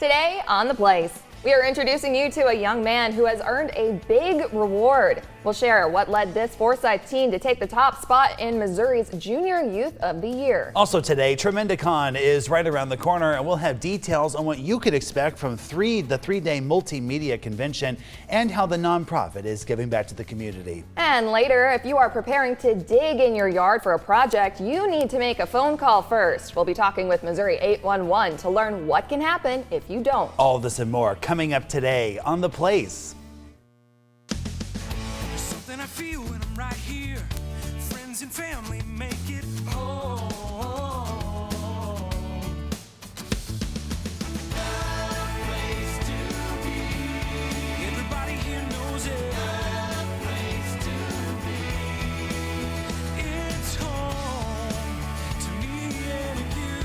Today on The Place, we are introducing you to a young man who has earned a big reward. We'll share what led this Forsyth teen to take the top spot in Missouri's Junior Youth of the Year. Also today, Tremendicon is right around the corner, and we'll have details on what you could expect from the three-day multimedia convention and how the nonprofit is giving back to the community. And later, if you are preparing to dig in your yard for a project, you need to make a phone call first. We'll be talking with Missouri 811 to learn what can happen if you don't. All this and more coming up today on The Place. I feel when I'm right here. Friends and family make it home. The place to be. Everybody here knows it. The place to be. It's home to me and you.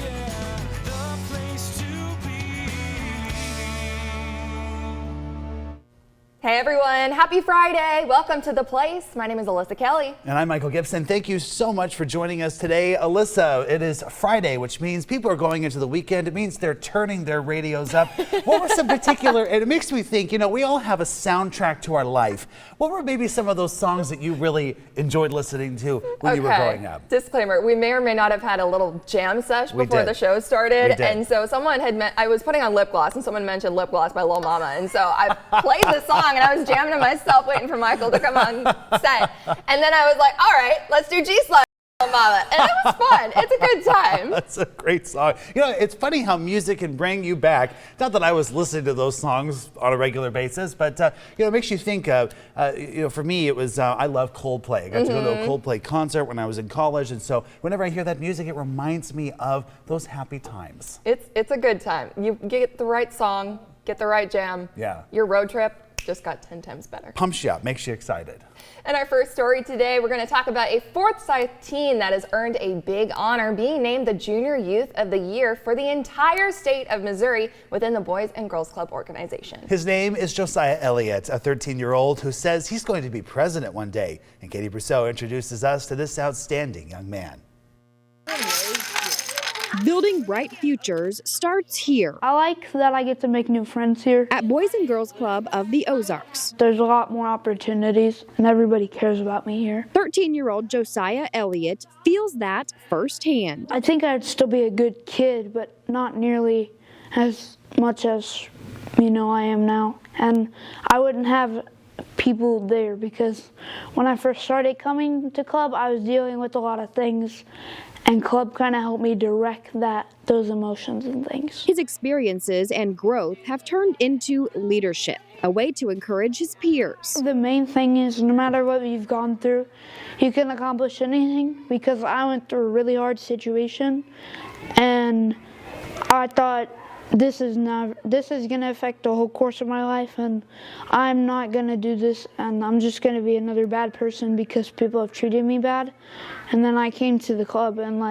Yeah, the place to be. Hey everyone, happy Friday. Welcome to The Place. My name is Alyssa Kelly. And I'm Michael Gibson. Thank you so much for joining us today. Alyssa, it is Friday, which means people are going into the weekend. It means they're turning their radios up. What were some particular, and it makes me think, we all have a soundtrack to our life. What were maybe some of those songs that you really enjoyed listening to when you were growing up? Disclaimer, we may or may not have had a little jam sesh before the show started. And so someone I was putting on lip gloss and someone mentioned Lip Gloss by Lil Mama. And so I played the song and I was jamming to myself waiting for Michael to come on set. And then I was like, all right, let's do G-Slide. Mama. And it was fun. It's a good time. That's a great song. It's funny how music can bring you back. Not that I was listening to those songs on a regular basis, but it makes you think of, for me, it was, I love Coldplay. I got to go to a Coldplay concert when I was in college. And so whenever I hear that music, it reminds me of those happy times. It's a good time. You get the right song, get the right jam. Yeah. Your road trip just got 10 times better. Pumps you up, makes you excited. In our first story today, we're going to talk about a Forsyth teen that has earned a big honor, being named the Junior Youth of the Year for the entire state of Missouri within the Boys and Girls Club organization. His name is Josiah Elliott, a 13-year-old who says he's going to be president one day. And Katie Brousseau introduces us to this outstanding young man. Building bright futures starts here. I like that I get to make new friends here. At Boys and Girls Club of the Ozarks. There's a lot more opportunities and everybody cares about me here. 13-year-old Josiah Elliott feels that firsthand. I think I'd still be a good kid, but not nearly as much as, I am now. And I wouldn't have people there because when I first started coming to club, I was dealing with a lot of things. And club kind of helped me direct those emotions and things. His experiences and growth have turned into leadership, a way to encourage his peers. The main thing is no matter what you've gone through, you can accomplish anything, because I went through a really hard situation and I thought this is going to affect the whole course of my life, and I'm not going to do this, and I'm just going to be another bad person because people have treated me bad. And then I came to the club and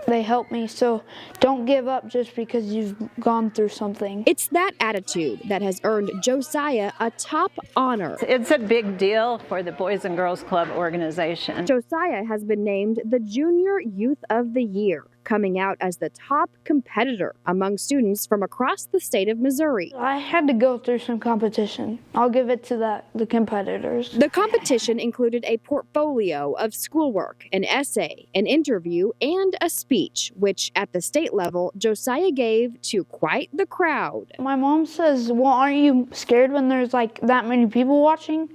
they helped me. So don't give up just because you've gone through something. It's that attitude that has earned Josiah a top honor. It's a big deal for the Boys and Girls Club organization. Josiah has been named the Junior Youth of the Year, coming out as the top competitor among students from across the state of Missouri. I had to go through some competition. I'll give it to the competitors. The competition included a portfolio of schoolwork, an essay, an interview, and a speech, which at the state level, Josiah gave to quite the crowd. My mom says, well, aren't you scared when there's that many people watching?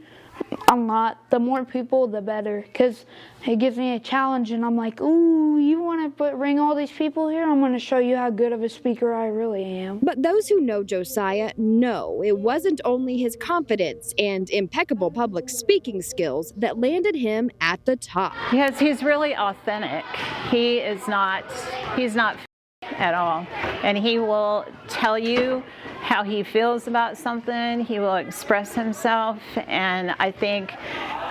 I'm not. The more people, the better, because it gives me a challenge, and I'm like, ooh, you want to bring all these people here? I'm going to show you how good of a speaker I really am. But those who know Josiah know it wasn't only his confidence and impeccable public speaking skills that landed him at the top. Yes, he's really authentic. He's not at all. And he will tell you how he feels about something. He will express himself, and I think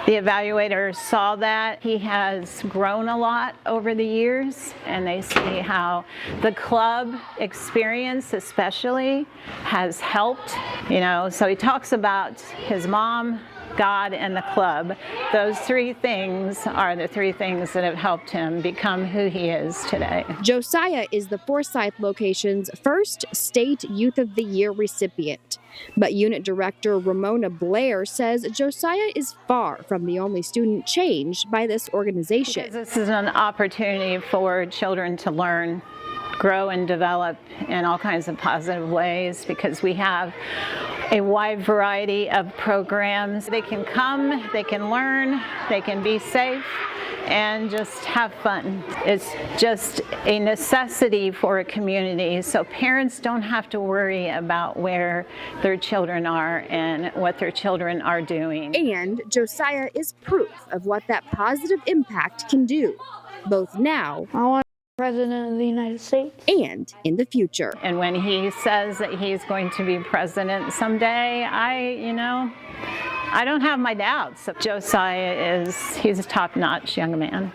the evaluators saw that. He has grown a lot over the years, and they see how the club experience especially has helped. So he talks about his mom God, and the club. Those three things are the three things that have helped him become who he is today. Josiah is the Forsyth location's first State Youth of the Year recipient. But Unit Director Ramona Blair says Josiah is far from the only student changed by this organization. Because this is an opportunity for children to learn, grow, and develop in all kinds of positive ways, because we have a wide variety of programs. They can come, they can learn, they can be safe, and just have fun. It's just a necessity for a community, so parents don't have to worry about where their children are and what their children are doing. And Josiah is proof of what that positive impact can do, both now I want to be President of the United States. and in the future. And when he says that he's going to be president someday, I don't have my doubts. Josiah he's a top-notch young man.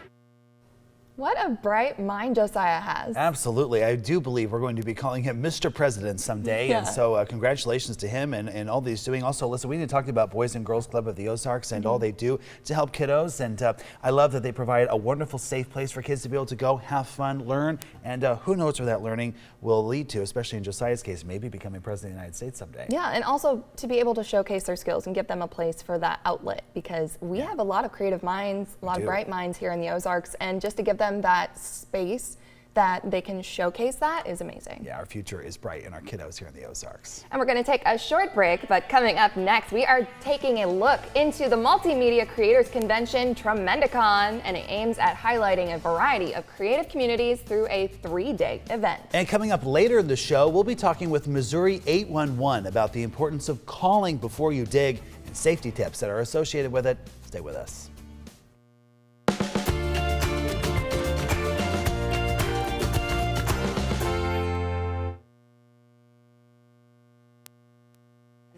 What a bright mind Josiah has. Absolutely. I do believe we're going to be calling him Mr. President someday. Yeah. And so congratulations to him and all that he's doing. Also, Alyssa, we need to talk about Boys and Girls Club of the Ozarks and all they do to help kiddos. And I love that they provide a wonderful, safe place for kids to be able to go, have fun, learn. And who knows where that learning will lead to, especially in Josiah's case, maybe becoming President of the United States someday. Yeah, and also to be able to showcase their skills and give them a place for that outlet, because we have a lot of creative minds, a lot of bright minds here in the Ozarks, and just to give them that space that they can showcase that is amazing. Yeah, our future is bright in our kiddos here in the Ozarks. And we're going to take a short break, but coming up next, we are taking a look into the Multimedia Creators Convention, Tremendicon, and it aims at highlighting a variety of creative communities through a 3-day event. And coming up later in the show, we'll be talking with Missouri 811 about the importance of calling before you dig and safety tips that are associated with it. Stay with us.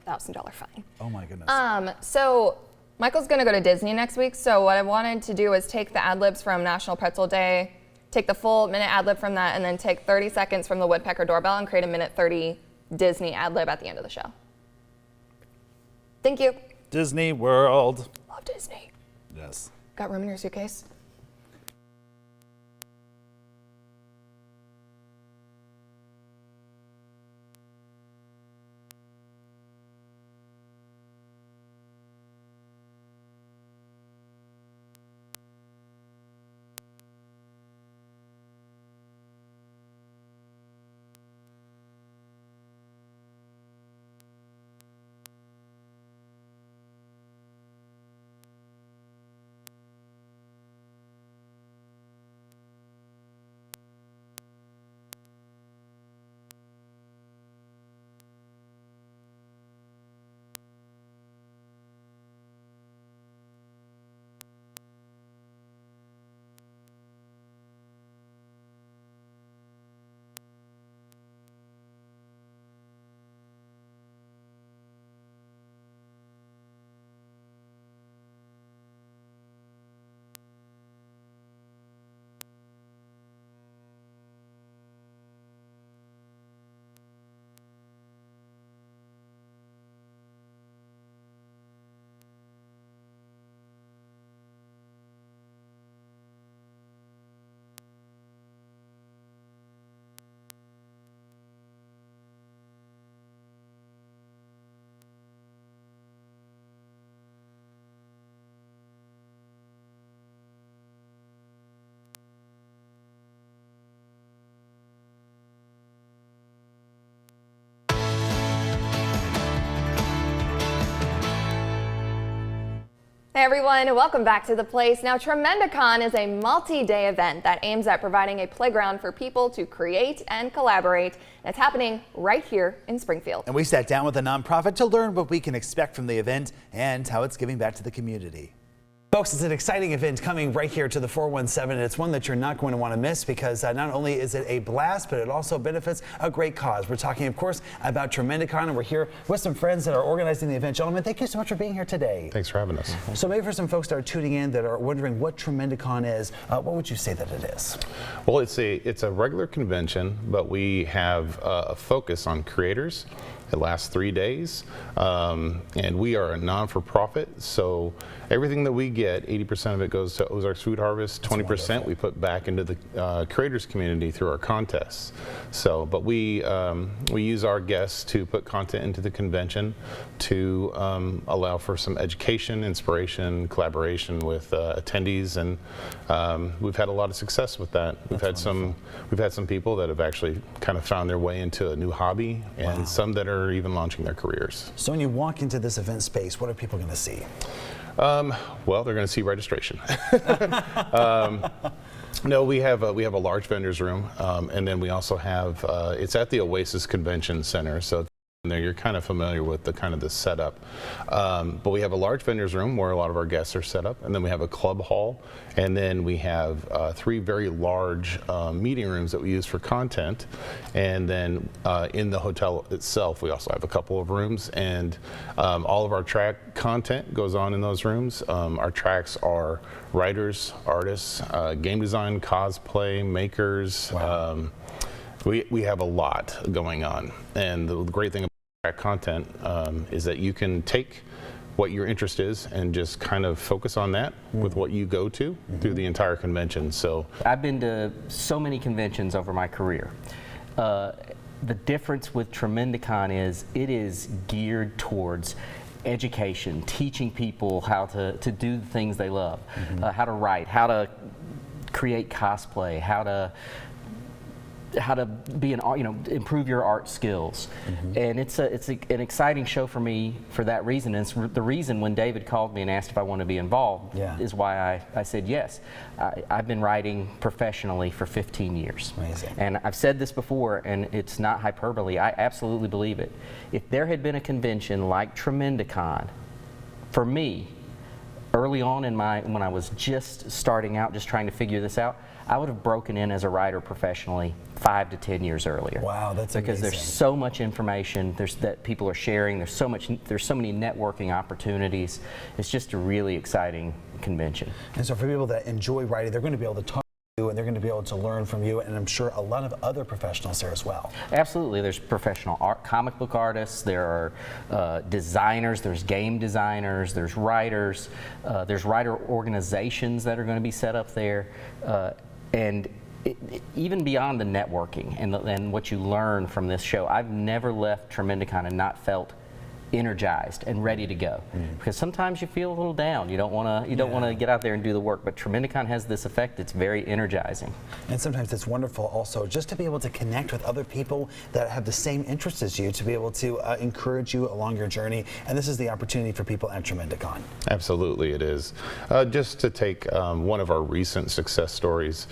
$1,000 fine. Oh my goodness. So Michael's gonna go to Disney next week, so what I wanted to do is take the ad-libs from National Pretzel Day, take the full minute ad-lib from that, and then take 30 seconds from the Woodpecker Doorbell and create a minute 30 Disney ad-lib at the end of the show. Thank you. Disney World. Love Disney. Yes. Got room in your suitcase? Hey everyone, welcome back to The Place. Now, Tremendicon is a multi-day event that aims at providing a playground for people to create and collaborate. And it's happening right here in Springfield. And we sat down with a nonprofit to learn what we can expect from the event and how it's giving back to the community. Folks, it's an exciting event coming right here to the 417, and it's one that you're not going to want to miss because not only is it a blast, but it also benefits a great cause. We're talking, of course, about Tremendicon, and we're here with some friends that are organizing the event. Gentlemen, thank you so much for being here today. Thanks for having us. So maybe for some folks that are tuning in that are wondering what Tremendicon is, what would you say that it is? Well, it's a regular convention, but we have a focus on creators It lasts 3 days, and we are a non-for-profit, so everything that we get, 80% of it goes to Ozarks Food Harvest, 20% we put back into the creators community through our contests. So, but we use our guests to put content into the convention to allow for some education, inspiration, collaboration with attendees, and we've had a lot of success with that. We've had some people that have actually kind of found their way into a new hobby, and some that are even launching their careers. So when you walk into this event space, what are people going to see? Well, they're going to see registration. No, we have a large vendors room, and then we also have it's at the Oasis Convention Center. So there, you're kind of familiar with the setup, but we have a large vendors room where a lot of our guests are set up, and then we have a club hall, and then we have 3 very large meeting rooms that we use for content, and then in the hotel itself we also have a couple of rooms, and all of our track content goes on in those rooms. Our tracks are writers, artists, game design, cosplay, makers. Wow. We have a lot going on, and the great thing about track content is that you can take what your interest is and just kind of focus on that with what you go to through the entire convention. So I've been to so many conventions over my career. The difference with Tremendicon is it is geared towards education, teaching people how to do the things they love, how to write, how to create cosplay, how to be improve your art skills, and it's an exciting show for me for that reason. And it's the reason when David called me and asked if I want to be involved is why I said yes. I've been writing professionally for 15 years. Amazing. And I've said this before, and it's not hyperbole. I absolutely believe it. If there had been a convention like Tremendicon, for me, early on in when I was just starting out, just trying to figure this out, I would have broken in as a writer professionally 5 to 10 years earlier. Wow, that's because amazing. There's so much information that people are sharing. There's so many networking opportunities. It's just a really exciting convention. And so for people that enjoy writing, they're going to be able to talk to you, and they're going to be able to learn from you, and I'm sure a lot of other professionals there as well. Absolutely. There's professional comic book artists, there are designers, there's game designers, there's writers, there's writer organizations that are going to be set up there, and even beyond the networking and what you learn from this show, I've never left Tremendicon and not felt energized and ready to go. Because sometimes you feel a little down. You don't want to get out there and do the work, but Tremendicon has this effect. It's very energizing. And sometimes it's wonderful also just to be able to connect with other people that have the same interests as you, to be able to encourage you along your journey. And this is the opportunity for people at Tremendicon. Absolutely, it is. Just to take one of our recent success stories,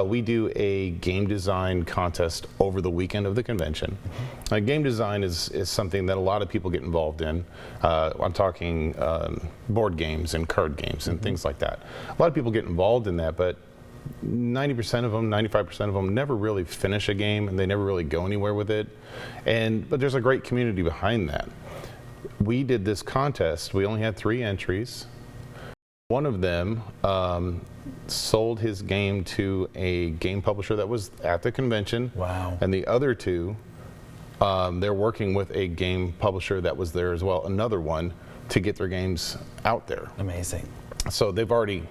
we do a game design contest over the weekend of the convention. Game design is something that a lot of people get involved in. I'm talking board games and card games and things like that. A lot of people get involved in that, but 90% of them, 95% of them never really finish a game, and they never really go anywhere with it. But there's a great community behind that. We did this contest. We only had 3 entries. One of them sold his game to a game publisher that was at the convention. Wow. And the other 2, they're working with a game publisher that was there as well, another one, to get their games out there. Amazing. So they've already,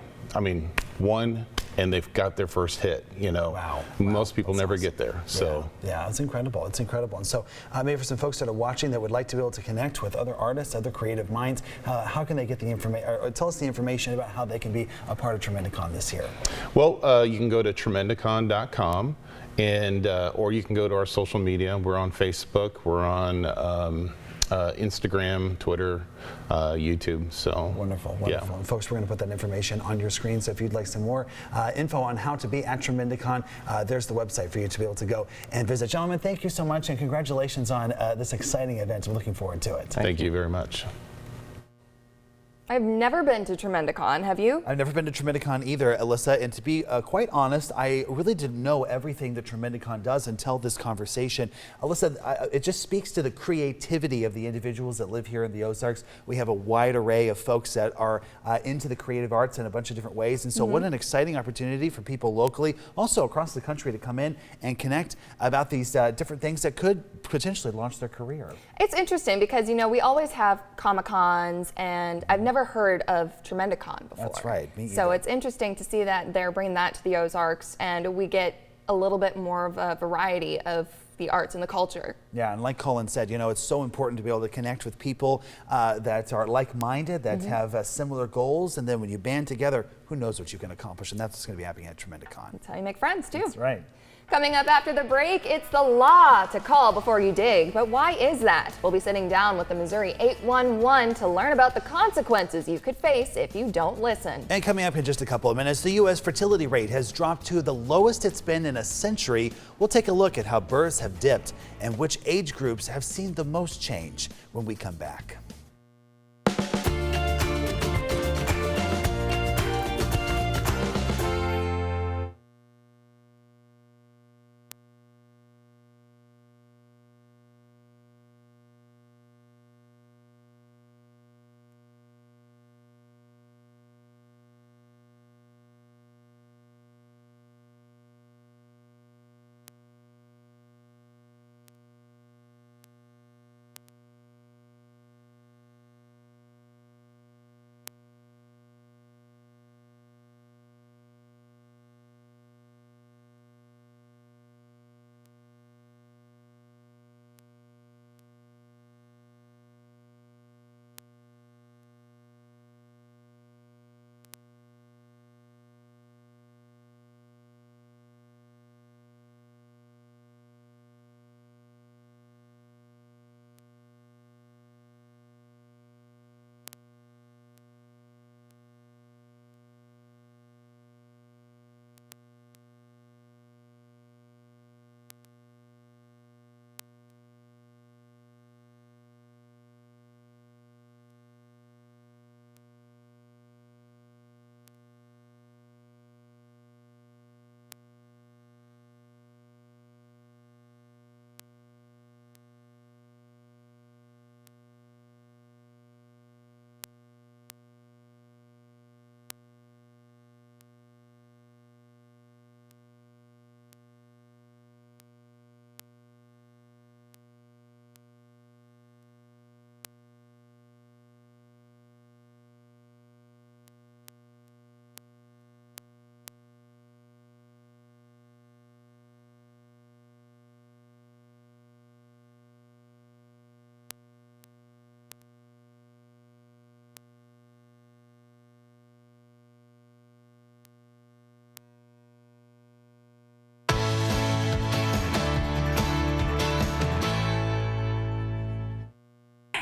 won, and they've got their first hit, Wow. Most people That's never awesome. get there. So yeah, it's incredible. It's incredible. And so maybe for some folks that are watching that would like to be able to connect with other artists, other creative minds, how can they get the information, or tell us the information about how they can be a part of Tremendicon this year? Well, you can go to Tremendicon.com, and or you can go to our social media. We're on Facebook, we're on Instagram, Twitter, YouTube. So wonderful, wonderful. Yeah. And folks, we're going to put that information on your screen. So if you'd like some more info on how to be at Tremendicon, there's the website for you to be able to go and visit. Gentlemen, thank you so much, and congratulations on this exciting event. I'm looking forward to it. Thank you very much. I've never been to Tremendicon. Have you? I've never been to Tremendicon either, Alyssa, and to be quite honest, I really didn't know everything that Tremendicon does until this conversation. Alyssa, it just speaks to the creativity of the individuals that live here in the Ozarks. We have a wide array of folks that are into the creative arts in a bunch of different ways, and so what an exciting opportunity for people locally, also across the country, to come in and connect about these different things that could potentially launch their career. It's interesting because, you know, we always have Comic-Cons, and I've never heard of Tremendicon before. That's right, me So either. it's interesting to see that they're bringing that to the Ozarks, and we get a little bit more of a variety of the arts and the culture. Yeah, and like Colin said, you know, it's so important to be able to connect with people that are like-minded, that have similar goals, and then when you band together, who knows what you can accomplish, and that's what's going to be happening at Tremendicon. That's how you make friends, too. That's right. Coming up after the break, it's the law to call before you dig. But why is that? We'll be sitting down with the Missouri 811 to learn about the consequences you could face if you don't listen. And coming up in just a couple of minutes, the U.S. fertility rate has dropped to the lowest it's been in a century. We'll take a look at how births have dipped and which age groups have seen the most change when we come back.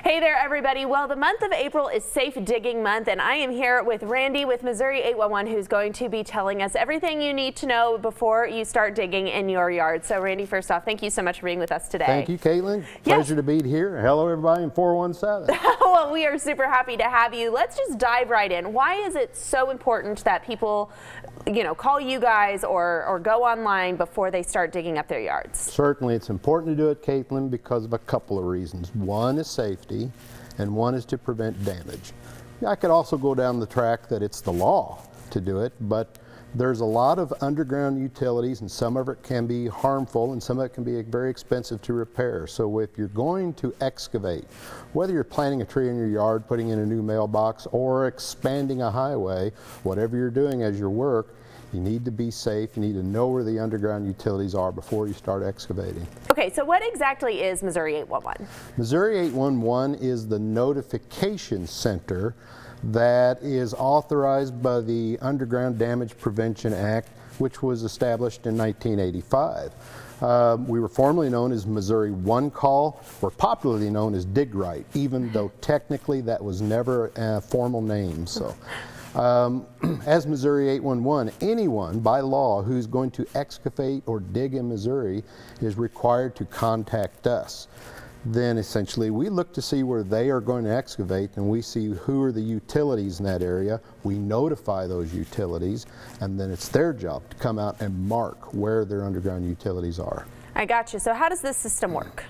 Hey there, everybody. Well, the month of April is Safe Digging Month, and I am here with Randy with Missouri 811, who's going to be telling us everything you need to know before you start digging in your yard. So, Randy, first off, thank you so much for being with us today. Thank you, Caitlin. Pleasure to be here. Hello, everybody in 417. Well, we are super happy to have you. Let's just dive right in. Why is it so important that people, you know, call you guys or go online before they start digging up their yards? Certainly, it's important to do it, Caitlin, because of a couple of reasons. One is safety, and one is to prevent damage. I could also go down the track that it's the law to do it, but there's a lot of underground utilities, and some of it can be harmful and some of it can be very expensive to repair. So if you're going to excavate, whether you're planting a tree in your yard, putting in a new mailbox, or expanding a highway, whatever you're doing as your work, you need to be safe. You need to know where the underground utilities are before you start excavating. Okay, so what exactly is Missouri 811? Missouri 811 is the notification center that is authorized by the Underground Damage Prevention Act, which was established in 1985. We were formerly known as Missouri One Call. We're popularly known as Dig Right, even though technically that was never a formal name. So. As Missouri 811, anyone by law who's going to excavate or dig in Missouri is required to contact us. then essentially we look to see where they are going to excavate, and we see who are the utilities in that area. We notify those utilities, and then it's their job to come out and mark where their underground utilities are. I got you. So how does this system work?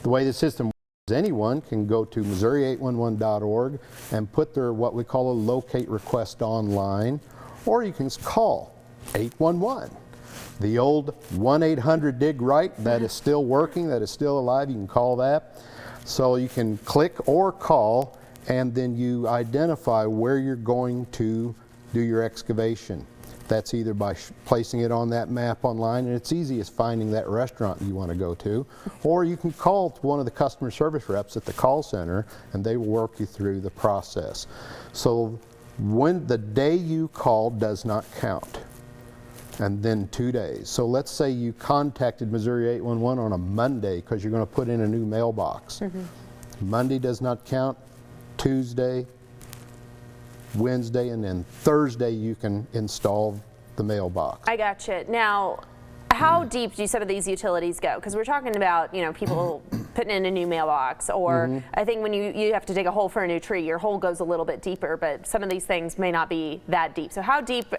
The way the system works is anyone can go to Missouri811.org and put their what we call a locate request online, or you can call 811. The old 1-800-DIG-RIGHT, that is still working, that is still alive, you can call that. So you can click or call, and then you identify where you're going to do your excavation. That's either by placing it on that map online, and it's easy as finding that restaurant you want to go to, or you can call one of the customer service reps at the call center, and they will work you through the process. So when the day you call does not count. And then 2 days. So let's say you contacted Missouri 811 on a Monday because you're going to put in a new mailbox. Monday does not count. Tuesday, Wednesday, and then Thursday you can install the mailbox. I gotcha. Now, how deep do some of these utilities go? Because we're talking about, you know, people putting in a new mailbox, or I think when you have to dig a hole for a new tree, your hole goes a little bit deeper, but some of these things may not be that deep. So how deep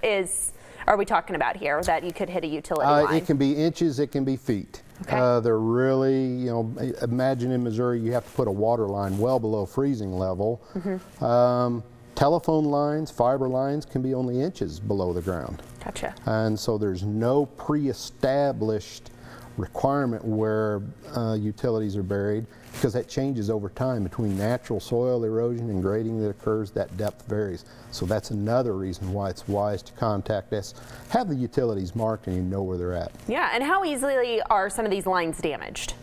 are we talking about here that you could hit a utility line? It can be inches, it can be feet. Okay. They're really, you know, imagine in Missouri you have to put a water line well below freezing level. Telephone lines, fiber lines can be only inches below the ground. Gotcha. And so there's no pre-established requirement where utilities are buried, because that changes over time between natural soil erosion and grading that occurs. That depth varies. So that's another reason why it's wise to contact us. Have the utilities marked and you know where they're at. Yeah, and how easily are some of these lines damaged?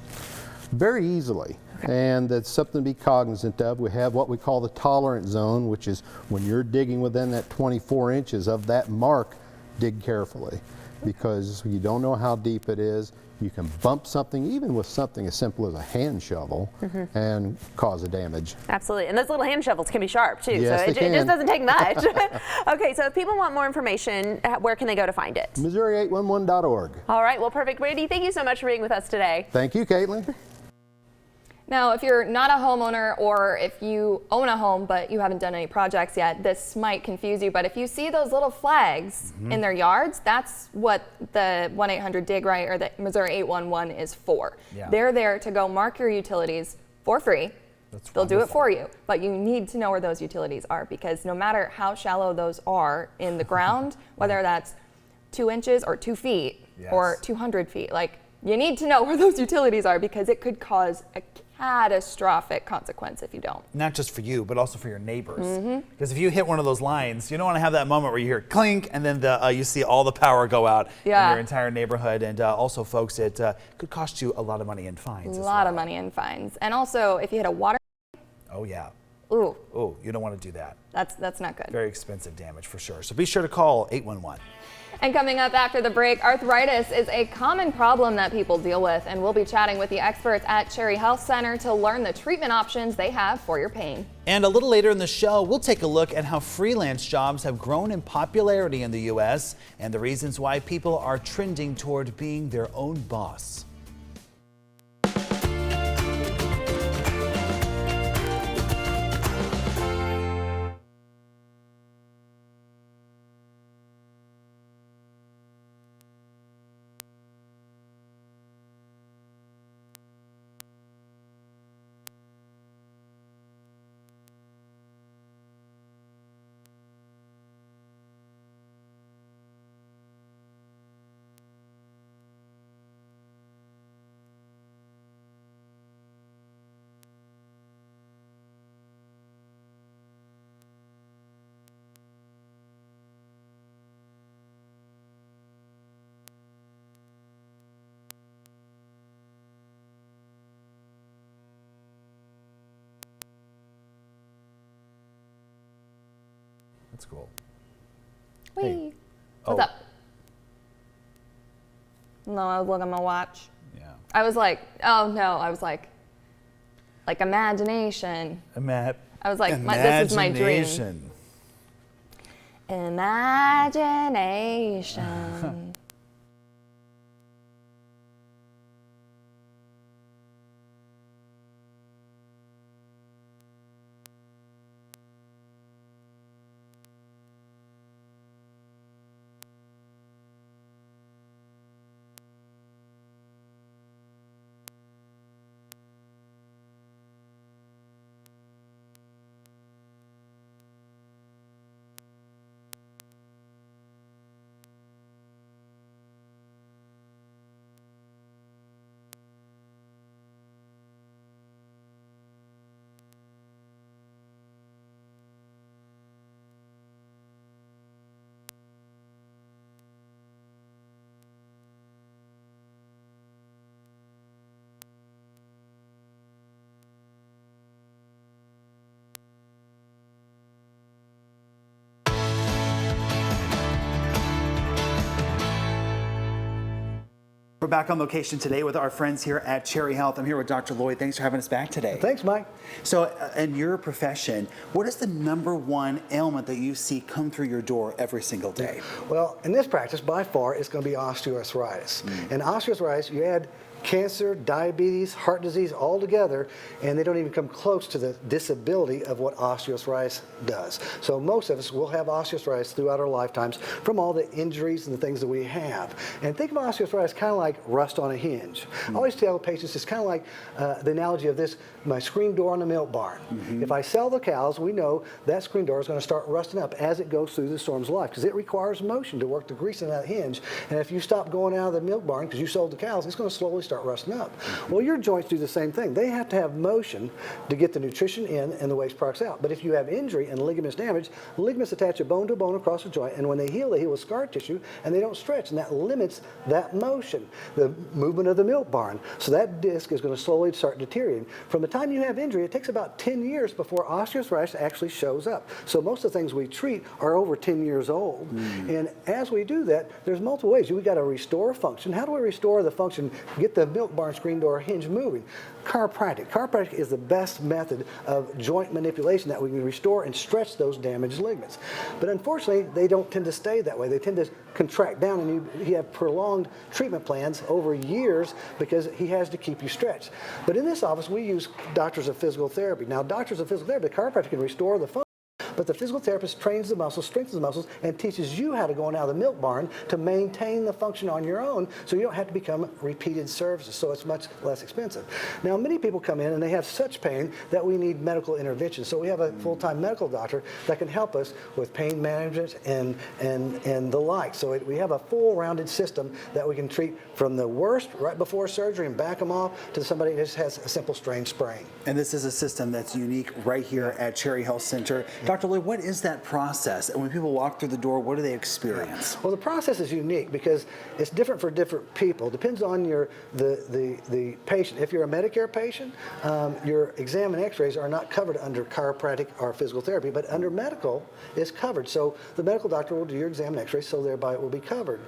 Very easily. And that's something to be cognizant of. We have what we call the tolerance zone, which is when you're digging within that 24 inches of that mark, dig carefully, because you don't know how deep it is. You can bump something, even with something as simple as a hand shovel, and cause a damage. Absolutely, and those little hand shovels can be sharp too, Yes, so it they just can. doesn't take much. Okay, so if people want more information, where can they go to find it? Missouri811.org. All right, well, perfect. Randy, thank you so much for being with us today. Thank you, Caitlin. Now, if you're not a homeowner, or if you own a home but you haven't done any projects yet, this might confuse you. But if you see those little flags in their yards, that's what the 1-800-DIG-RIGHT or the Missouri 811 is for. Yeah. They're there to go mark your utilities for free. They'll do it for you, but you need to know where those utilities are, because no matter how shallow those are in the ground, whether that's 2 inches or 2 feet or 200 feet, like, you need to know where those utilities are, because it could cause a catastrophic consequence if you don't. Not just for you, but also for your neighbors. Because if you hit one of those lines, you don't want to have that moment where you hear clink and then you see all the power go out in your entire neighborhood. And also, folks, it could cost you a lot of money in fines. A lot of money in fines. And also, if you hit a water, oh yeah. ooh, You don't want to do that. that's not good. Very expensive damage for sure. So be sure to call 811. And coming up after the break, arthritis is a common problem that people deal with, and we'll be chatting with the experts at Cherry Health Center to learn the treatment options they have for your pain. And a little later in the show, we'll take a look at how freelance jobs have grown in popularity in the U.S. and the reasons why people are trending toward being their own boss. That's cool. Whee. Hey. What's Oh. up? No, I was looking at my watch. Yeah. I was like, oh no, I was like imagination. I was like, this is my dream. Imagination. We're back on location today with our friends here at Cherry Health. I'm here with Dr. Lloyd. Thanks for having us back today. Thanks, Mike. So, in your profession, what is the #1 ailment that you see come through your door every single day? Well, in this practice, by far, it's going to be osteoarthritis. And osteoarthritis, you add cancer, diabetes, heart disease all together, and they don't even come close to the disability of what osteoarthritis does. So most of us will have osteoarthritis throughout our lifetimes from all the injuries and the things that we have. And think of osteoarthritis kind of like rust on a hinge. I always tell patients it's kind of like the analogy of this, my screen door on the milk barn. If I sell the cows, we know that screen door is going to start rusting up as it goes through the storm's life because it requires motion to work the grease in that hinge. And if you stop going out of the milk barn because you sold the cows, it's going to slowly start rusting up. Well, your joints do the same thing. They have to have motion to get the nutrition in and the waste products out. But if you have injury and ligaments damage, ligaments attach a bone to bone across the joint, and when they heal with scar tissue, and they don't stretch, and that limits that motion, the movement of the milk barn. So that disc is going to slowly start deteriorating. From the time you have injury, it takes about 10 years before osteoarthritis actually shows up. So most of the things we treat are over 10 years old. And as we do that, there's multiple ways. We've got to restore function. How do we restore the function, get the milk barn screen door hinge moving? Chiropractic. Chiropractic is the best method of joint manipulation that we can restore and stretch those damaged ligaments. But unfortunately, they don't tend to stay that way. They tend to contract down, and you have prolonged treatment plans over years because he has to keep you stretched. But in this office, we use doctors of physical therapy. Now, doctors of physical therapy, the chiropractor can restore the function, but the physical therapist trains the muscles, strengthens the muscles, and teaches you how to go in and out of the milk barn to maintain the function on your own so you don't have to become repeated services, so it's much less expensive. Now, many people come in and they have such pain that we need medical intervention. So we have a full-time medical doctor that can help us with pain management and the like. So we have a full-rounded system that we can treat from the worst right before surgery and back them off to somebody that just has a simple strain sprain. And this is a system that's unique right here at Cherry Health Center. Dr. Lloyd, what is that process? And when people walk through the door, what do they experience? Well, the process is unique because it's different for different people. Depends on the patient. If you're a Medicare patient, your exam and x-rays are not covered under chiropractic or physical therapy, but under medical is covered. So the medical doctor will do your exam and x-rays, so thereby it will be covered.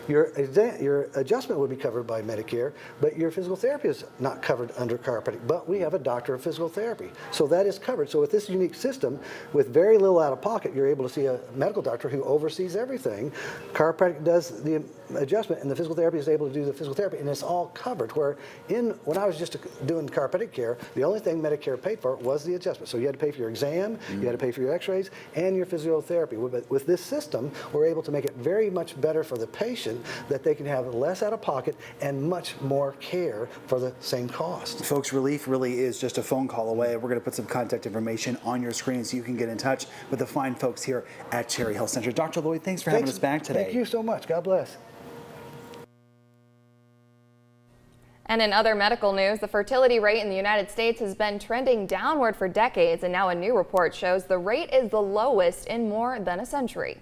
Your adjustment will be covered by Medicare, but your physical therapy is not covered under chiropractic, but we have a doctor of physical therapy. So that is covered. So with this unique system, with very little out of pocket, you're able to see a medical doctor who oversees everything. Chiropractic does the adjustment, and the physical therapy is able to do the physical therapy, and it's all covered. When I was just doing chiropractic care, the only thing Medicare paid for was the adjustment. So you had to pay for your exam, you had to pay for your x-rays, and your physiotherapy. With this system, we're able to make it very much better for the patient that they can have less out of pocket and much more care for the same cost. Folks, relief really is just a phone call away. We're going to put some contact information on your screen so you can get in touch with the fine folks here at Cherry Health Center. Dr. Lloyd, thanks for having us back today. Thank you so much. God bless. And in other medical news, the fertility rate in the United States has been trending downward for decades, and now a new report shows the rate is the lowest in more than a century.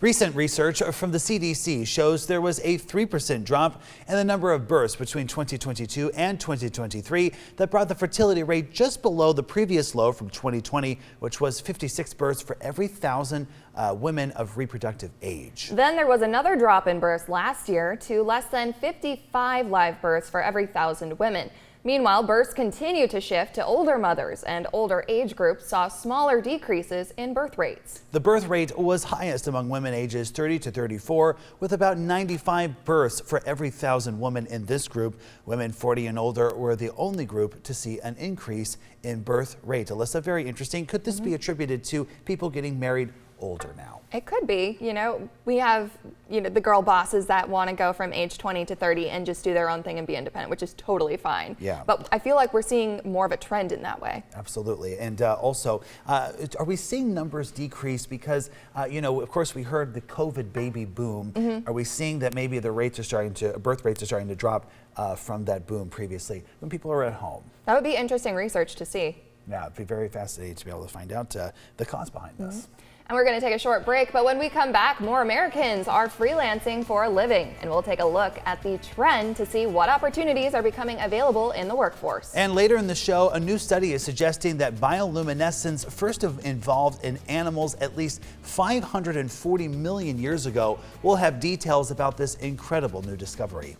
Recent research from the CDC shows there was a 3% drop in the number of births between 2022 and 2023 that brought the fertility rate just below the previous low from 2020, which was 56 births for every 1,000 women of reproductive age. Then there was another drop in births last year to less than 55 live births for every 1,000 women. Meanwhile, births continue to shift to older mothers, and older age groups saw smaller decreases in birth rates. The birth rate was highest among women ages 30 to 34, with about 95 births for every 1,000 women in this group. Women 40 and older were the only group to see an increase in birth rate. Alyssa, very interesting. Could this be attributed to people getting married older now? It could be. We have, the girl bosses that want to go from age 20 to 30 and just do their own thing and be independent, which is totally fine. Yeah. But I feel like we're seeing more of a trend in that way. Absolutely. And also, are we seeing numbers decrease because, of course, we heard the COVID baby boom. Are we seeing that maybe the birth rates are starting to drop from that boom previously when people are at home? That would be interesting research to see. Yeah, it'd be very fascinating to be able to find out the cause behind this. And we're going to take a short break, but when we come back, more Americans are freelancing for a living, and we'll take a look at the trend to see what opportunities are becoming available in the workforce. And later in the show, a new study is suggesting that bioluminescence first evolved in animals at least 540 million years ago. We'll have details about this incredible new discovery.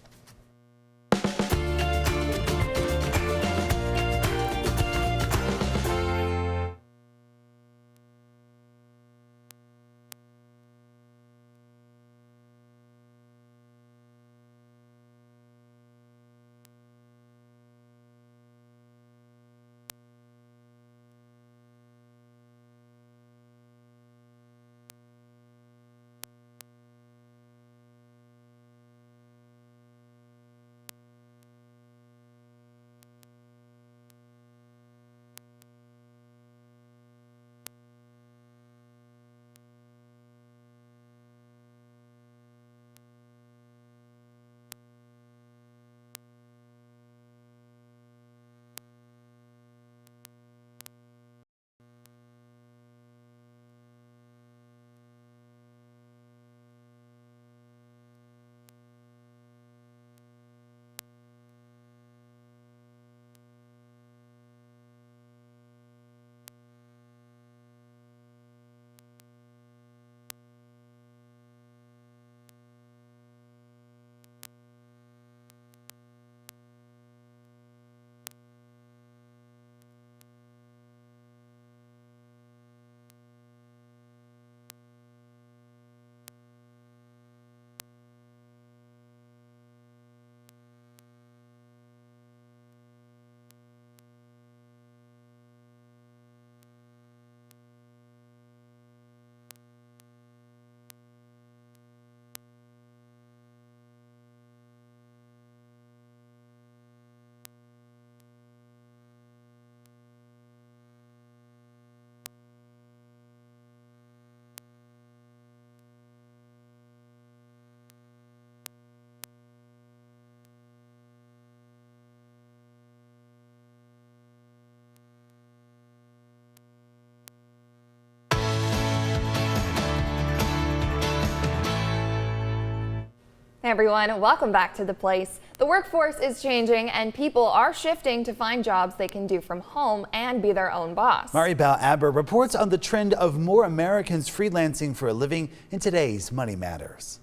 Hey everyone, welcome back to The Place. The workforce is changing and people are shifting to find jobs they can do from home and be their own boss. Maribel Aber reports on the trend of more Americans freelancing for a living in today's Money Matters.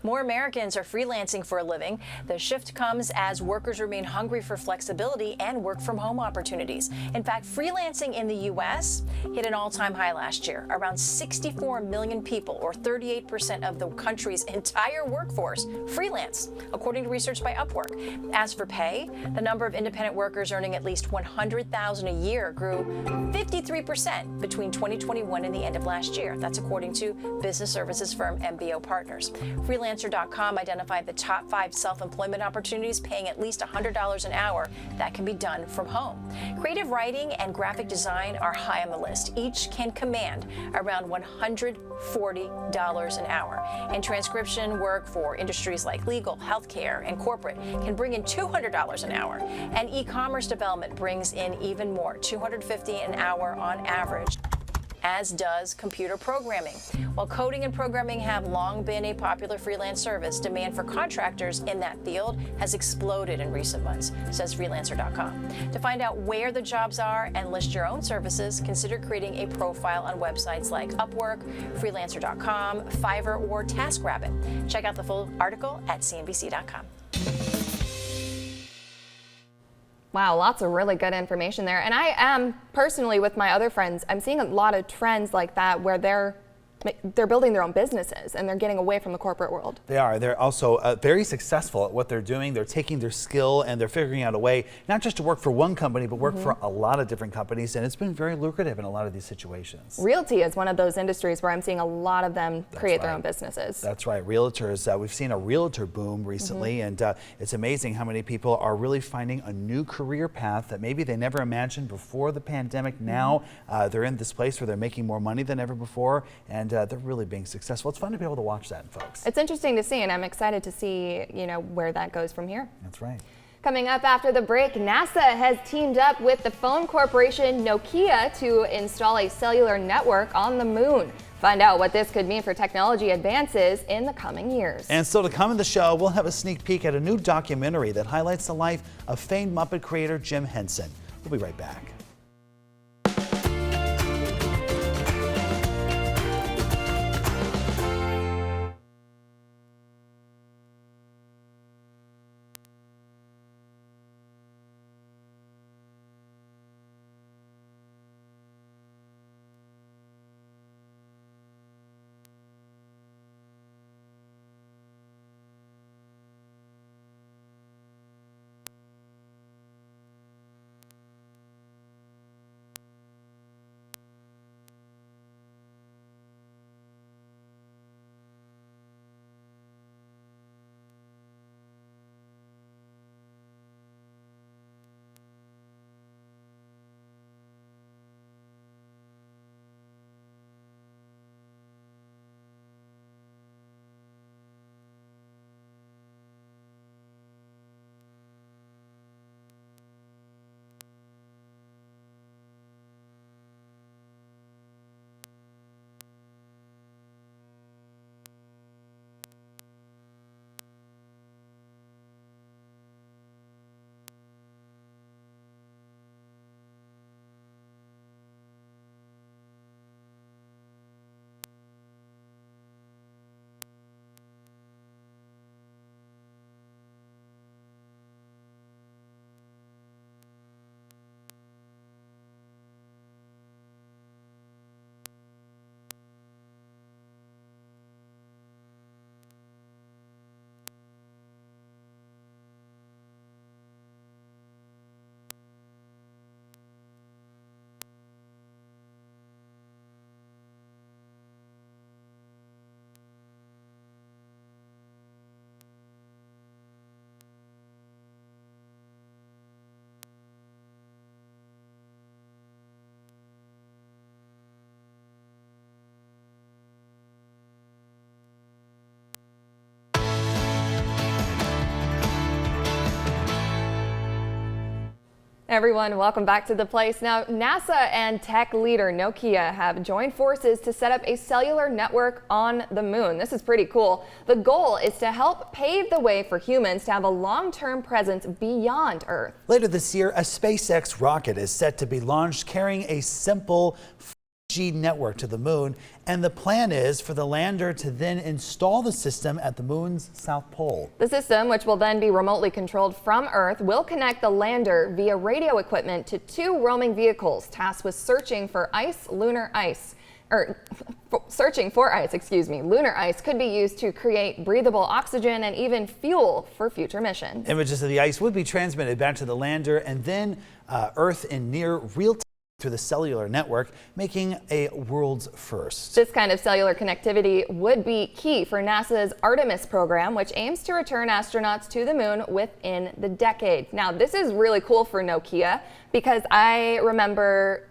More Americans are freelancing for a living. The shift comes as workers remain hungry for flexibility and work from home opportunities. In fact, freelancing in the U.S. hit an all-time high last year. Around 64 million people, or 38% of the country's entire workforce, freelance, according to research by Upwork. As for pay, the number of independent workers earning at least $100,000 a year grew 53% between 2021 and the end of last year. That's according to business services firm MBO Partners. Freelancer.com identified the top 5 self-employment opportunities paying at least $100 an hour that can be done from home. Creative writing and graphic design are high on the list. Each can command around $140 an hour. And transcription work for industries like legal, healthcare, and corporate can bring in $200 an hour. And e-commerce development brings in even more, $250 an hour on average, as does computer programming. While coding and programming have long been a popular freelance service, demand for contractors in that field has exploded in recent months, says Freelancer.com. To find out where the jobs are and list your own services, consider creating a profile on websites like Upwork, Freelancer.com, Fiverr, or TaskRabbit. Check out the full article at CNBC.com. Wow, lots of really good information there. And I am personally, with my other friends, I'm seeing a lot of trends like that where they're building their own businesses and they're getting away from the corporate world. They are. They're also very successful at what they're doing. They're taking their skill and they're figuring out a way not just to work for one company, but work for a lot of different companies. And it's been very lucrative in a lot of these situations. Realty is one of those industries where I'm seeing a lot of them create their own businesses. That's right. Realtors, we've seen a realtor boom recently, and it's amazing how many people are really finding a new career path that maybe they never imagined before the pandemic. Now they're in this place where they're making more money than ever before, and they're really being successful. It's fun to be able to watch that, folks. It's interesting to see, and I'm excited to see, where that goes from here. That's right. Coming up after the break, NASA has teamed up with the phone corporation Nokia to install a cellular network on the moon. Find out what this could mean for technology advances in the coming years. And so to come in the show, we'll have a sneak peek at a new documentary that highlights the life of famed Muppet creator Jim Henson. We'll be right back. Everyone, welcome back to The Place. Now, NASA and tech leader Nokia have joined forces to set up a cellular network on the moon. This is pretty cool. The goal is to help pave the way for humans to have a long-term presence beyond Earth. Later this year, a SpaceX rocket is set to be launched carrying a simple 5G network to the moon, and the plan is for the lander to then install the system at the moon's south pole. The system, which will then be remotely controlled from Earth, will connect the lander via radio equipment to 2 roaming vehicles tasked with searching for lunar ice. Lunar ice could be used to create breathable oxygen and even fuel for future missions. Images of the ice would be transmitted back to the lander and then Earth in near real time through the cellular network, making a world's first. This kind of cellular connectivity would be key for NASA's Artemis program, which aims to return astronauts to the moon within the decade. Now, this is really cool for Nokia because I remember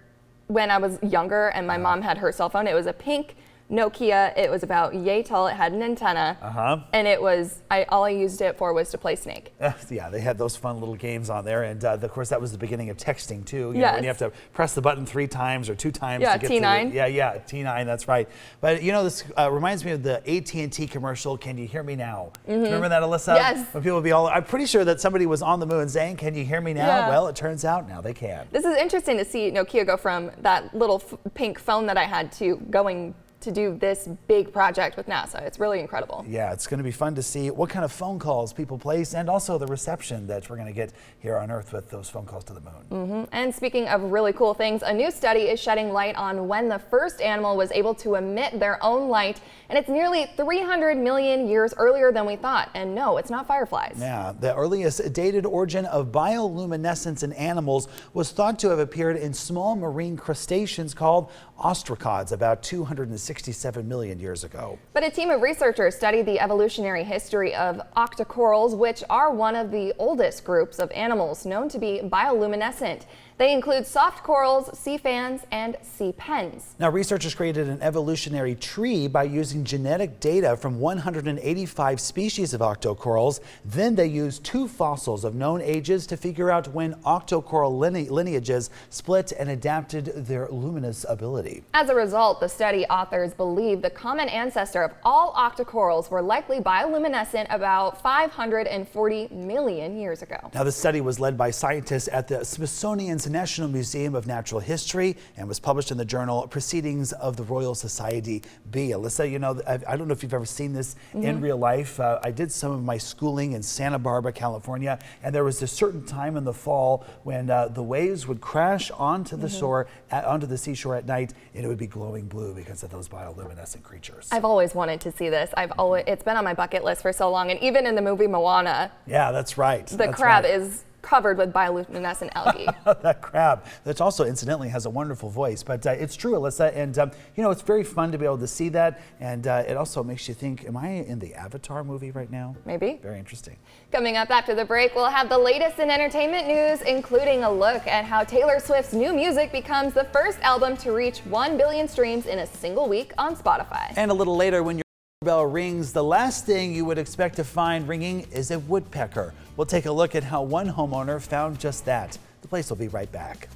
when I was younger and my mom had her cell phone, it was a pink Nokia. It was about yay tall. It had an antenna. And it was, all I used it for was to play Snake. Yeah, they had those fun little games on there. And of course, that was the beginning of texting too. You yes. know, when you have to press the button 3 times or 2 times yeah, to get T9. to yeah, T9, that's right. But you know, this reminds me of the AT&T commercial, Can You Hear Me Now? Remember that, Alyssa? Yes. When people would be all, I'm pretty sure that somebody was on the moon saying, can you hear me now? Yeah. Well, it turns out now they can. This is interesting to see Nokia go from that little pink phone that I had to going to do this big project with NASA. It's really incredible. Yeah, it's going to be fun to see what kind of phone calls people place and also the reception that we're going to get here on Earth with those phone calls to the moon. And speaking of really cool things, a new study is shedding light on when the first animal was able to emit their own light, and it's nearly 300 million years earlier than we thought. And no, it's not fireflies. Yeah, the earliest dated origin of bioluminescence in animals was thought to have appeared in small marine crustaceans called ostracods about 267 million years ago. But a team of researchers studied the evolutionary history of octocorals, which are one of the oldest groups of animals known to be bioluminescent. They include soft corals, sea fans, and sea pens. Now, researchers created an evolutionary tree by using genetic data from 185 species of octocorals. Then they used 2 fossils of known ages to figure out when octocoral lineages split and adapted their luminous ability. As a result, the study authors believe the common ancestor of all octocorals were likely bioluminescent about 540 million years ago. Now, the study was led by scientists at the Smithsonian's National Museum of Natural History and was published in the journal Proceedings of the Royal Society B. Alyssa, you know, I don't know if you've ever seen this in real life. I did some of my schooling in Santa Barbara, California, and there was a certain time in the fall when the waves would crash onto the shore, onto the seashore at night, and it would be glowing blue because of those bioluminescent creatures. I've always wanted to see this. It's been on my bucket list for so long, and even in the movie Moana. Yeah, that's right. The crab is covered with bioluminescent algae. That crab, that also incidentally has a wonderful voice. But it's true, Alyssa, and you know, it's very fun to be able to see that, and it also makes you think, am I in the Avatar movie right now? Maybe. Very interesting. Coming up after the break, we'll have the latest in entertainment news, including a look at how Taylor Swift's new music becomes the first album to reach 1 billion streams in a single week on Spotify. And a little later, when your bell rings, the last thing you would expect to find ringing is a woodpecker. We'll take a look at how one homeowner found just that. The Place will be right back.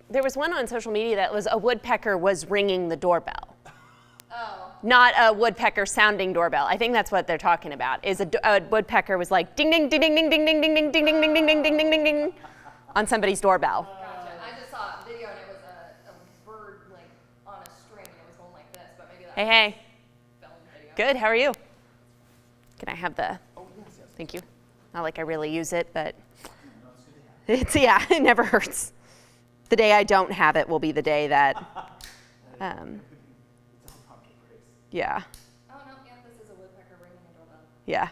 There was one on social media that was a woodpecker was ringing the doorbell. Not a woodpecker sounding doorbell. I think that's what they're talking about. Is a woodpecker was like ding ding ding ding ding ding ding ding ding ding ding ding ding ding ding ding ding on somebody's doorbell. I just saw a video and it was a bird like on a string and it was going like this, but maybe that's Hey. Good, how are you? Can I have the, thank you. Not like I really use it, but it's, yeah, it never hurts. The day I don't have it will be the day that, yeah. Oh, no, yeah, this is a woodpecker ringing a doorbell. Yeah.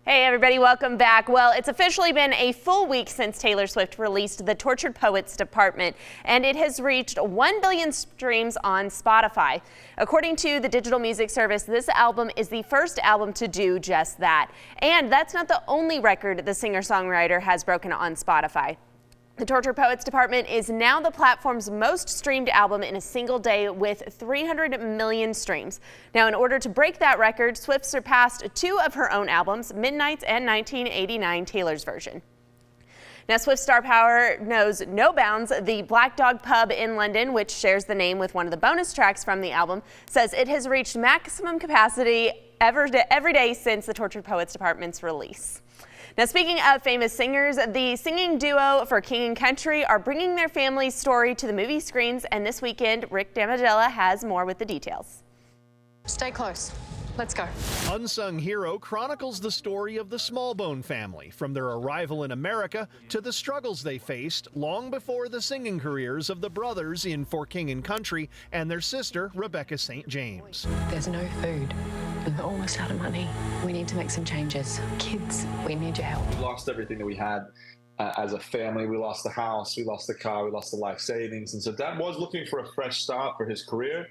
Hey everybody, welcome back. Well, it's officially been a full week since Taylor Swift released the Tortured Poets Department, and it has reached 1 billion streams on Spotify. According to the digital music service, this album is the first album to do just that. And that's not the only record the singer-songwriter has broken on Spotify. The Tortured Poets Department is now the platform's most streamed album in a single day with 300 million streams. Now, in order to break that record, Swift surpassed 2 of her own albums, Midnights and 1989 Taylor's version. Now, Swift star power knows no bounds. The Black Dog Pub in London, which shares the name with one of the bonus tracks from the album, says it has reached maximum capacity every day since the Tortured Poets Department's release. Now, speaking of famous singers, the singing duo for King and Country are bringing their family's story to the movie screens, and this weekend, Rick Damigella has more with the details. Stay close. Let's go. Unsung Hero chronicles the story of the Smallbone family, from their arrival in America to the struggles they faced long before the singing careers of the brothers in For King and Country and their sister, Rebecca St. James. There's no food. We're almost out of money. We need to make some changes. Kids, we need your help. We lost everything that we had as a family. We lost the house, we lost the car, we lost the life savings. And so Dad was looking for a fresh start for his career.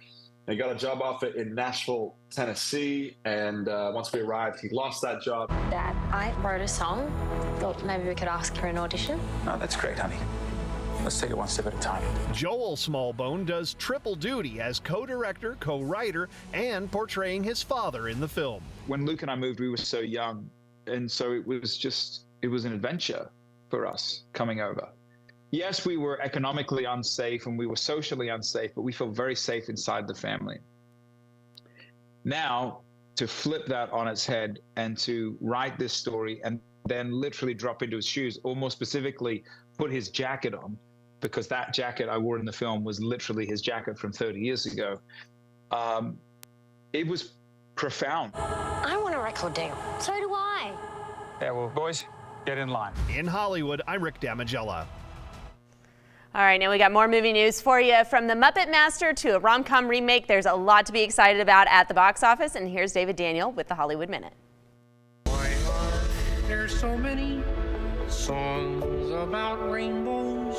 He got a job offer in Nashville, Tennessee, and once we arrived, he lost that job. Dad, I wrote a song. Thought maybe we could ask for an audition. Oh, that's great, honey. Let's take it one step at a time. Joel Smallbone does triple duty as co-director, co-writer, and portraying his father in the film. When Luke and I moved, we were so young, and so it was an adventure for us coming over. Yes, we were economically unsafe and we were socially unsafe, but we feel very safe inside the family. Now, to flip that on its head and to write this story and then literally drop into his shoes, or more specifically, put his jacket on, because that jacket I wore in the film was literally his jacket from 30 years ago. It was profound. I want a record deal. So do I. Yeah, well, boys, get in line. In Hollywood, I'm Rick Damigella. All right, now we got more movie news for you. From The Muppet Master to a rom-com remake, there's a lot to be excited about at the box office. And here's David Daniel with the Hollywood Minute. Why are there so many songs about rainbows?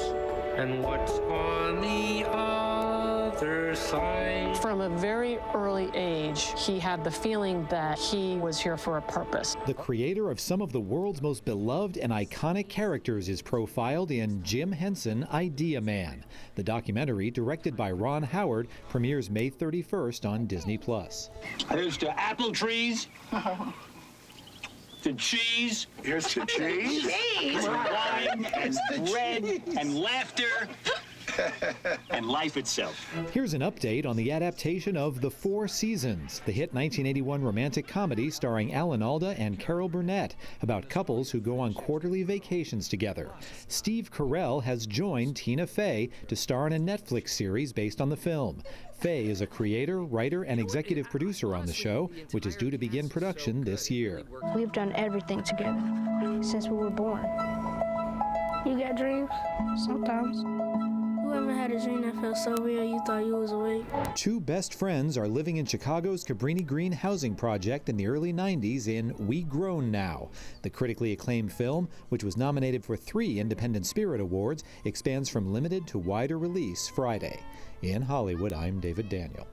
And what's on the other side? From a very early age, he had the feeling that he was here for a purpose. The creator of some of the world's most beloved and iconic characters is profiled in Jim Henson, Idea Man. The documentary, directed by Ron Howard, premieres May 31st on Disney+. Here's to apple trees. To cheese. Here's to cheese. Cheese. Wine and bread and laughter. And life itself. Here's an update on the adaptation of The Four Seasons, the hit 1981 romantic comedy starring Alan Alda and Carol Burnett, about couples who go on quarterly vacations together. Steve Carell has joined Tina Fey to star in a Netflix series based on the film. Fey is a creator, writer, and executive producer on the show, which is due to begin production this year. We've done everything together since we were born. You got dreams? Sometimes. Whoever had a dream that felt so real you thought you was awake? Two best friends are living in Chicago's Cabrini Green housing project in the early 90s in We Grown Now. The critically acclaimed film, which was nominated for 3 Independent Spirit Awards, expands from limited to wider release Friday. In Hollywood, I'm David Daniel.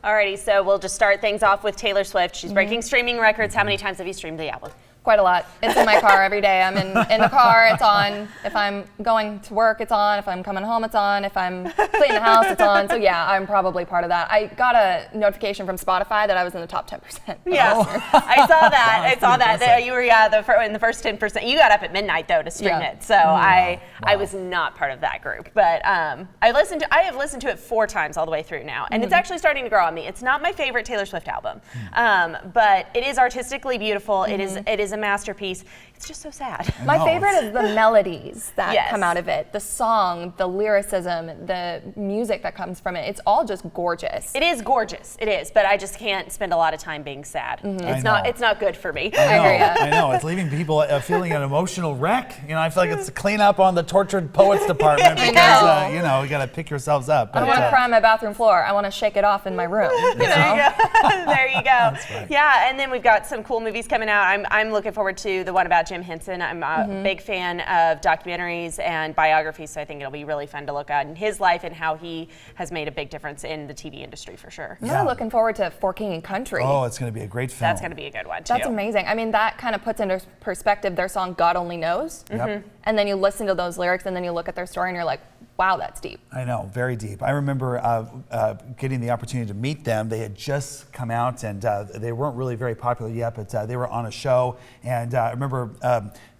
Alrighty, so we'll just start things off with Taylor Swift. She's breaking streaming records. How many times have you streamed the album? Quite a lot. It's in my car every day. I'm in the car, it's on. If I'm going to work, it's on. If I'm coming home, it's on. If I'm cleaning the house, it's on. So yeah, I'm probably part of that. I got a notification from Spotify that I was in the top 10%. Yes, I saw that. I saw that. You were in the first 10%. You got up at midnight though to stream it. So I was not part of that group. But I have listened to it 4 times all the way through now, and it's actually starting to grow on me. It's not my favorite Taylor Swift album, but it is artistically beautiful. It is is a masterpiece. It's just so sad. My favorite is the melodies that Yes. come out of it, the song, the lyricism, the music that comes from it. It's all just gorgeous. It is gorgeous. It is, but I just can't spend a lot of time being sad. It's not good for me. I know. It's leaving people feeling an emotional wreck. You know, I feel like it's a cleanup on the tortured poets department because, you know, you got to pick yourselves up. I don't want to cry on my bathroom floor. I want to shake it off in my room. You know? There you go. Yeah, and then we've got some cool movies coming out. I'm looking forward to the one about Jim Henson. I'm a big fan of documentaries and biographies, so I think it'll be really fun to look at in his life and how he has made a big difference in the TV industry for sure. I'm really looking forward to For King and Country. Oh, it's going to be a great film. That's going to be a good one too. That's amazing. I mean, that kind of puts into perspective their song God Only Knows. And then you listen to those lyrics and then you look at their story and you're like, wow, that's deep. I know, very deep. I remember getting the opportunity to meet them. They had just come out and they weren't really very popular yet, but they were on a show. And I remember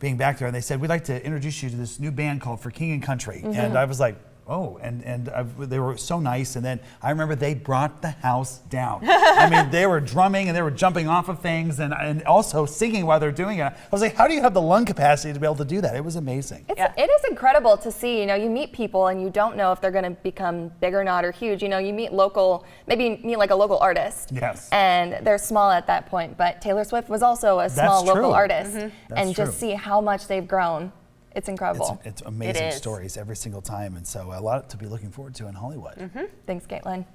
being back there and they said, we'd like to introduce you to this new band called For King and Country. And I was like, oh, and they were so nice. And then I remember they brought the house down. I mean, they were drumming and they were jumping off of things and also singing while they're doing it. I was like, how do you have the lung capacity to be able to do that? It was amazing. It is incredible to see. You know, you meet people and you don't know if they're going to become big or not or huge. You know, you meet meet like a local artist. Yes. And they're small at that point. But Taylor Swift was also a small local artist. And just see how much they've grown. It's incredible. It's amazing stories every single time, and so a lot to be looking forward to in Hollywood. Thanks, Caitlin.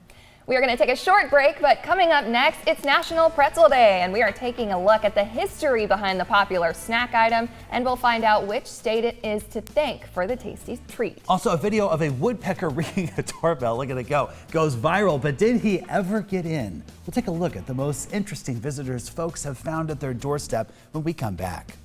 We are going to take a short break, but coming up next, it's National Pretzel Day, and we are taking a look at the history behind the popular snack item, and we'll find out which state it is to thank for the tasty treat. Also, a video of a woodpecker ringing a doorbell, look at it go, goes viral, but did he ever get in? We'll take a look at the most interesting visitors folks have found at their doorstep when we come back.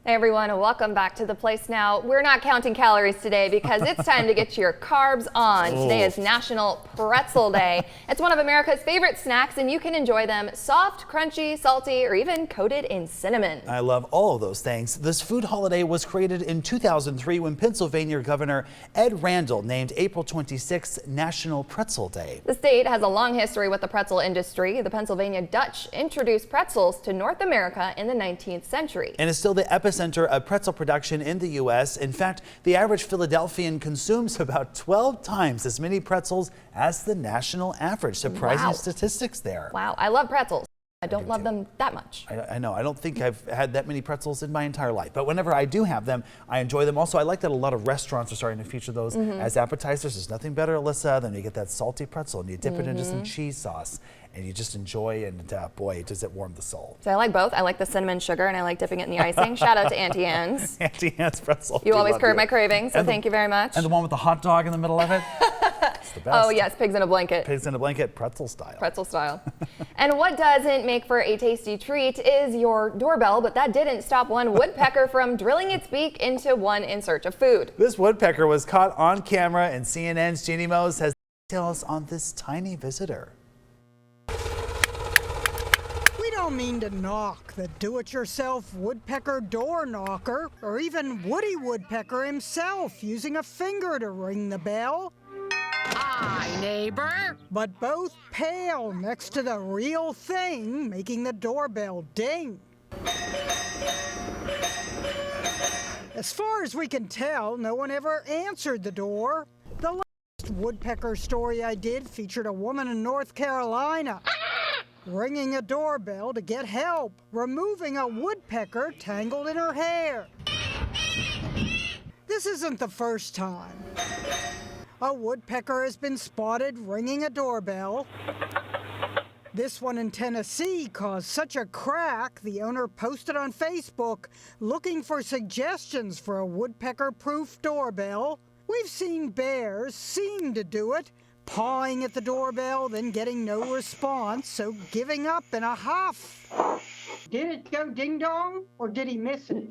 Hey everyone, and welcome back to The Place Now. We're not counting calories today because it's time to get your carbs on. Today is National Pretzel Day. It's one of America's favorite snacks, and you can enjoy them soft, crunchy, salty, or even coated in cinnamon. I love all of those things. This food holiday was created in 2003 when Pennsylvania Governor Ed Randall named April 26th National Pretzel Day. The state has a long history with the pretzel industry. The Pennsylvania Dutch introduced pretzels to North America in the 19th century. And it's still the epicenter of pretzel production in the U.S. In fact, the average Philadelphian consumes about 12 times as many pretzels as the national average. Surprising statistics there. Wow, I love pretzels. I don't love them that much. I know. I don't think I've had that many pretzels in my entire life. But whenever I do have them, I enjoy them. Also, I like that a lot of restaurants are starting to feature those as appetizers. There's nothing better, Alyssa, than you get that salty pretzel and you dip it into some cheese sauce and you just enjoy, and boy, does it warm the soul. So I like both. I like the cinnamon sugar and I like dipping it in the icing. Shout out to Auntie Anne's. Auntie Anne's pretzel. You always curb my cravings, so thank you very much. And the one with the hot dog in the middle of it. It's the best. Oh yes, pigs in a blanket. Pigs in a blanket, pretzel style. Pretzel style. And what doesn't make for a tasty treat is your doorbell, but that didn't stop one woodpecker from drilling its beak into one in search of food. This woodpecker was caught on camera, and CNN's Jeannie Mose has details on this tiny visitor. We don't mean to knock the do-it-yourself woodpecker door knocker, or even Woody Woodpecker himself using a finger to ring the bell. Hi, neighbor. But both pale next to the real thing making the doorbell ding. As far as we can tell, no one ever answered the door. The last woodpecker story I did featured a woman in North Carolina ringing a doorbell to get help, removing a woodpecker tangled in her hair. This isn't the first time a woodpecker has been spotted ringing a doorbell. This one in Tennessee caused such a crack, the owner posted on Facebook looking for suggestions for a woodpecker-proof doorbell. We've seen bears seem to do it, pawing at the doorbell, then getting no response, so giving up in a huff. Did it go ding-dong, or did he miss it?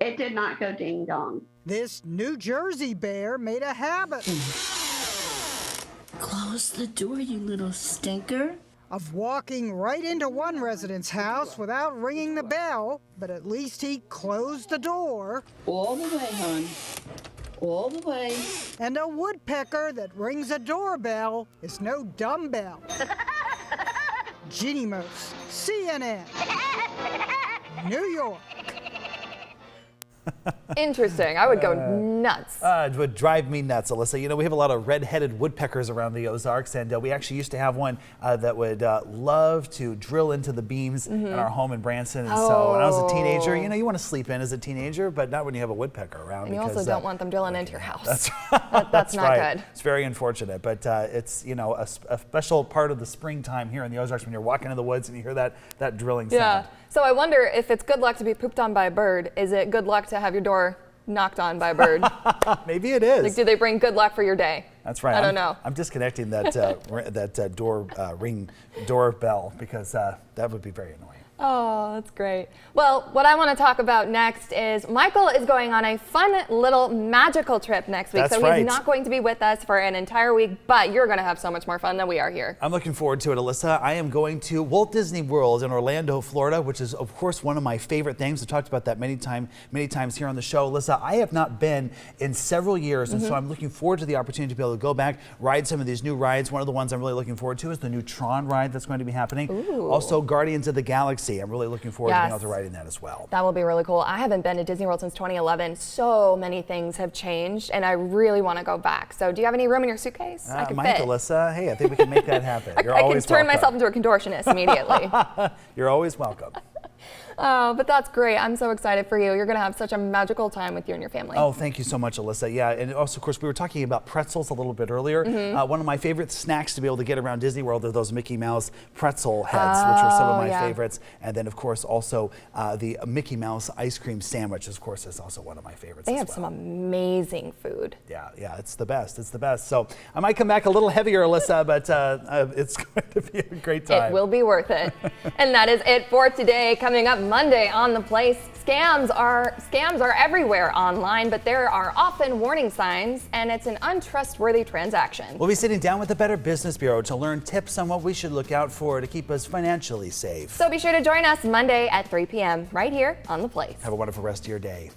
It did not go ding-dong. This New Jersey bear made a habit. Close the door, you little stinker. Of walking right into one resident's house without ringing the bell, but at least he closed the door. All the way, hon. All the way. And a woodpecker that rings a doorbell is no dumbbell. Jeannie Mose, CNN, New York. Interesting. I would go nuts. It would drive me nuts, Alyssa. You know, we have a lot of red-headed woodpeckers around the Ozarks, and we actually used to have one that would love to drill into the beams in our home in Branson. And so when I was a teenager, you know, you want to sleep in as a teenager, but not when you have a woodpecker around. And you also don't want them drilling into your house. That's not right. good. It's very unfortunate, but it's, you know, a special part of the springtime here in the Ozarks when you're walking in the woods and you hear that drilling sound. Yeah. So I wonder if it's good luck to be pooped on by a bird. Is it good luck to have your door knocked on by a bird? Maybe it is. Like, do they bring good luck for your day? That's right. I don't know. I'm disconnecting that doorbell because that would be very annoying. Oh, that's great. Well, what I want to talk about next is Michael is going on a fun little magical trip next week. That's so right. He's not going to be with us for an entire week, but you're going to have so much more fun than we are here. I'm looking forward to it, Alyssa. I am going to Walt Disney World in Orlando, Florida, which is, of course, one of my favorite things. I've talked about that many times here on the show. Alyssa, I have not been in several years, and so I'm looking forward to the opportunity to be able to go back, ride some of these new rides. One of the ones I'm really looking forward to is the new Tron ride that's going to be happening. Ooh. Also, Guardians of the Galaxy. I'm really looking forward to being able to ride in that as well. That will be really cool. I haven't been to Disney World since 2011. So many things have changed, and I really want to go back. So do you have any room in your suitcase? I can Mike, fit. Alyssa, hey, I think we can make that happen. You're I always can turn welcome. myself into a contortionist immediately. You're always welcome. Oh, but that's great. I'm so excited for you. You're going to have such a magical time with you and your family. Oh, thank you so much, Alyssa. Yeah, and also, of course, we were talking about pretzels a little bit earlier. One of my favorite snacks to be able to get around Disney World are those Mickey Mouse pretzel heads, which are some of my favorites. And then, of course, also the Mickey Mouse ice cream sandwich, of course, is also one of my favorites. They have some amazing food. Yeah, it's the best. It's the best. So I might come back a little heavier, Alyssa, but it's going to be a great time. It will be worth it. And that is it for today. Coming up Monday on The Place, scams are everywhere online, but there are often warning signs, and it's an untrustworthy transaction. We'll be sitting down with the Better Business Bureau to learn tips on what we should look out for to keep us financially safe. So be sure to join us Monday at 3 p.m. right here on The Place. Have a wonderful rest of your day.